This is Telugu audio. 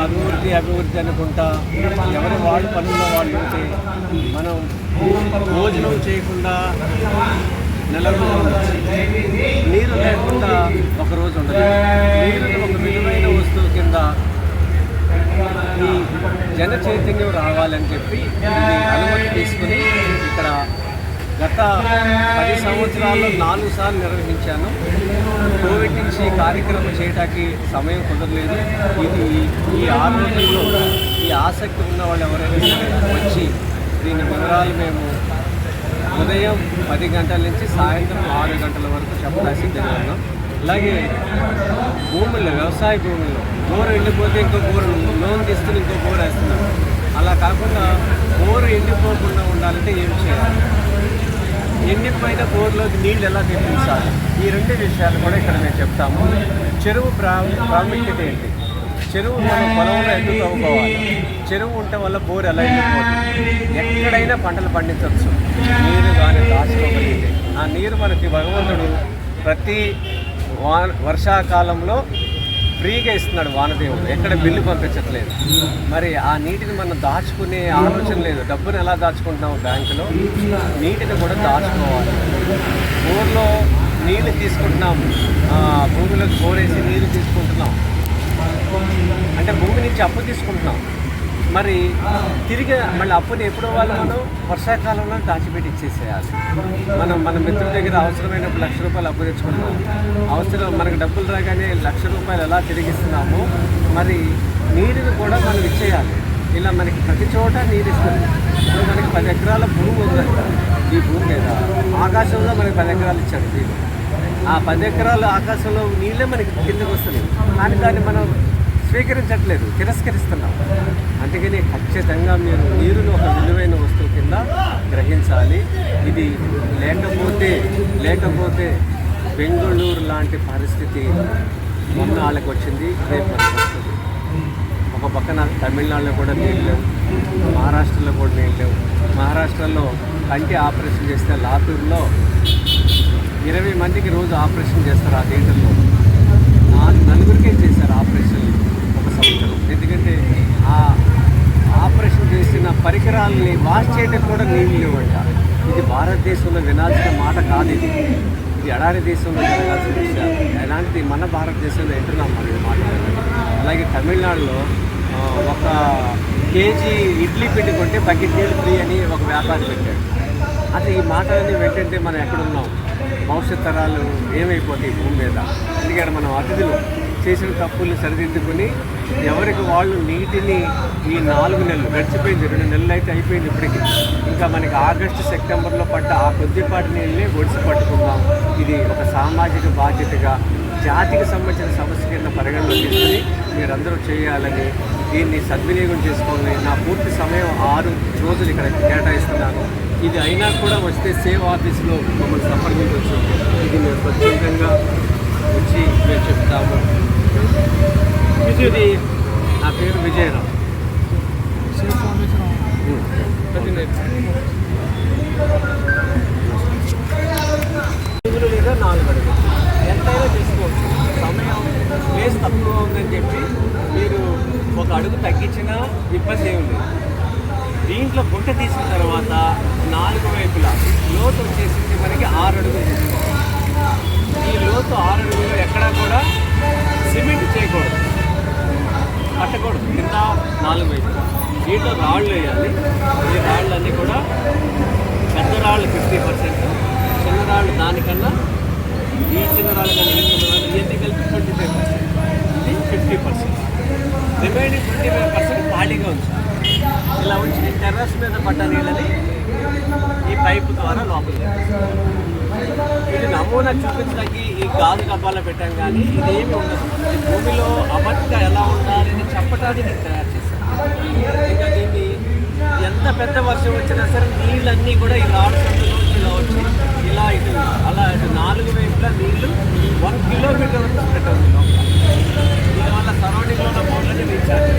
అభివృద్ధి అనుకుంటా ఎవరి వాళ్ళు పనుల్లో వాళ్ళు ఉంటే మనం భోజనం చేయకుండా నెల రోజులు నీరు లేకుండా ఒకరోజు ఉండదు. నీరు ఒక విలువైన వస్తువు కింద ఈ జన చైతన్యం రావాలని చెప్పి ఇది అనుమతి తీసుకుని ఇక్కడ గత 10 సంవత్సరాల్లో 4 సార్లు నిర్వహించాను. కోవిడ్ నుంచి కార్యక్రమం చేయడానికి సమయం కుదరలేదు. ఇది ఈ 6 రోజుల్లో ఈ ఆసక్తి ఉన్న వాళ్ళు ఎవరైనా వచ్చి దీని వివరాలు మేము ఉదయం 10 గంటల నుంచి సాయంత్రం 6 గంటల వరకు చెప్పడానికి సిద్ధంగా ఉన్నాం. అలాగే భూముల్లో వ్యవసాయ భూముల్లో బోరు ఎండిపోతే ఇంకో బోరు లోన్ తీసుకుని ఇంకో బోరు వేస్తున్నాం. అలా కాకుండా బోరు ఎండిపోకుండా ఉండాలంటే ఏం చేయాలి, ఎండిపోయిన బోర్లోకి నీళ్ళు ఎలా తెప్పించాలి, ఈ 2 విషయాలు కూడా ఇక్కడ మేము చెప్తాము. చెరువు ప్రాముఖ్యత ఏంటి, చెరువు మనం పొలంలో ఎందుకు తవ్వుకోవాలి, చెరువు ఉండటం వల్ల బోరు ఎలా ఎండిపోతుంది, ఎక్కడైనా పంటలు పండించవచ్చు నీరు కానీ దాచుకోగలిగితే. ఆ నీరు మనకి భగవంతుడు ప్రతి వర్షాకాలంలో ఫ్రీగా ఇస్తున్నాడు వానదేవుడు, ఎక్కడ బిల్లు పంపించట్లేదు. మరి ఆ నీటిని మనం దాచుకునే ఆలోచన లేదు. డబ్బును ఎలా దాచుకుంటున్నాము బ్యాంకులో, నీటిని కూడా దాచుకోవాలి. బోర్లో నీళ్ళు తీసుకుంటున్నాము, భూమిలోకి బోరేసి నీళ్ళు తీసుకుంటున్నాం అంటే భూమి నుంచి అప్పు తీసుకుంటున్నాం. మరి తిరిగి మళ్ళీ అప్పుని ఎప్పుడో వాళ్ళు మనం వర్షాకాలంలో దాచిపెట్టి ఇచ్చేసేయాలి. మన మిత్రుల దగ్గర అవసరమైనప్పుడు 1,00,000 రూపాయలు అప్పు తెచ్చుకుంటున్నాం, అవసరం మనకు డబ్బులు రాగానే 1,00,000 రూపాయలు ఎలా తిరిగిస్తున్నామో మరి నీరుని కూడా మనం ఇచ్చేయాలి. ఇలా మనకి ప్రతి చోట నీరు ఇస్తుంది. ఇప్పుడు మనకి 10 ఎకరాల భూమి ఉందంట. ఈ భూమి మీద ఆకాశంలో మనకి 10 ఎకరాలు ఇచ్చాడు నీరు. ఆ 10 ఎకరాలు ఆకాశంలో నీళ్ళే మనకి కిందకు వస్తున్నాయి, కానీ దాన్ని మనం స్వీకరించట్లేదు, తిరస్కరిస్తున్నాం. అందుకని ఖచ్చితంగా మీరు నీరును ఒక విలువైన వస్తువు కింద గ్రహించాలి. ఇది లేకపోతే బెంగళూరు లాంటి పరిస్థితి మొన్న వాళ్ళకి వచ్చింది, రేపు మనకు వస్తుంది. ఒక పక్కన తమిళనాడులో కూడా నీళ్ళు లేవు, మహారాష్ట్రలో కూడా నీళ్ళు లేవు. మహారాష్ట్రలో కంటి ఆపరేషన్ చేస్తే లాతూరులో 20 మందికి రోజు ఆపరేషన్ చేస్తారు. ఆ థియేటర్లో 4 చేశారు ఆపరేషన్ ఒక సంవత్సరం. ఎందుకంటే ఆ ఆపరేషన్ చేసిన పరికరాలని వాష్ చేయడానికి కూడా నీళ్ళు లేవంట. ఇది భారతదేశంలో వినాల్సిన మాట కాదు, ఇది ఎడారి దేశంలో జరగాల్సిన విషయాలు. అలాంటిది మన భారతదేశంలో వింటున్నాం మనం మాట. అలాగే తమిళనాడులో 1 కేజీ ఇడ్లీ పిండి కొంటే బకెట్ నీళ్ళు ఫ్రీ అని ఒక వ్యాపారి పెట్టాడు. అసలు ఈ మాటలన్నీ వెంటంటే మనం ఎక్కడున్నాం, భవిష్యత్ తరాలు ఏమైపోతాయి భూమి మీద. ఎందుకంటే మనం అతిథులు చేసిన తప్పులు సరిదిద్దుకుని ఎవరికి వాళ్ళు నీటిని ఈ 4 నెలలు గడిచిపోయింది, 2 నెలలు అయితే అయిపోయింది ఇప్పటికి. ఇంకా మనకి ఆగస్టు సెప్టెంబర్లో పడ్డ ఆ కొద్దిపాటి నీళ్ళని ఒడిసి పట్టుకుందాం. ఇది ఒక సామాజిక బాధ్యతగా జాతికి సంబంధించిన సమస్య కింద పరిగణలో తీసుకుని మీరందరూ చేయాలని, దీన్ని సద్వినియోగం చేసుకోవాలని నా పూర్తి సమయం 6 రోజులు ఇక్కడ కేటాయిస్తున్నాను. ఇది అయినా కూడా వస్తే సేవ్ ఆఫీస్లో మమ్మల్ని సంప్రదించవచ్చు. ఇది మేము ప్రత్యేకంగా వచ్చి మేము చెప్తాము. ఇది నా పేరు విజయరావు. లేదా 4 అడుగులు ఎంతైనా చేసుకోవచ్చు. సమయం ప్లేస్ తక్కువ ఉందని చెప్పి మీరు 1 అడుగు తగ్గించినా ఇబ్బంది ఏమి లేదు. దీంట్లో గుంట తీసిన తర్వాత 4 వైపులా లోతు వచ్చేసి మనకి 6 అడుగులు తీసుకోవాలి. ఈ లోతు 6 అడుగులు ఎక్కడా కూడా సిమెంట్ చేయకూడదు, కట్టకూడదు. కింద 4 వైపులు దీంట్లో రాళ్ళు వేయాలి. ఈ రాళ్ళన్నీ కూడా పెద్ద రాళ్ళు 50%, చిన్న రాళ్ళు దానికన్నా ఈ చిన్న రాళ్ళు కన్నా ఈ చిన్న రాళ్ళు ఇవన్నీ కలిపి 25%, ఇది 50%. రిమైనింగ్ 25% ఖాళీగా ఉంచాలి. ఇలా ఉంచి టెర్రస్ మీద పడ్డ నీళ్ళని ఈ పైపు ద్వారా లోపలికి. ఇది నమూనా చూపించడానికి ఈ గాజు డబ్బాలో పెట్టాం, కానీ ఇదేమి ఉండదు. ఈ భూమిలో అమరిక ఎలా ఉండాలని చెప్పడానికి తయారు చేశాం. ఇంకా దీన్ని ఎంత పెద్ద వర్షం వచ్చినా సరే నీళ్ళన్నీ కూడా ఈ రాళ్ళ సందులోంచి ఇలా వచ్చి ఇలా ఇటు అలా ఇటు 4 వైపులా నీళ్ళు 1 కిలోమీటర్ వరకు స్ప్రెడ్ అవుతుంది లోపల. దీనివల్ల సరౌండింగ్లో ఉన్న బోర్లని రీఛార్జ్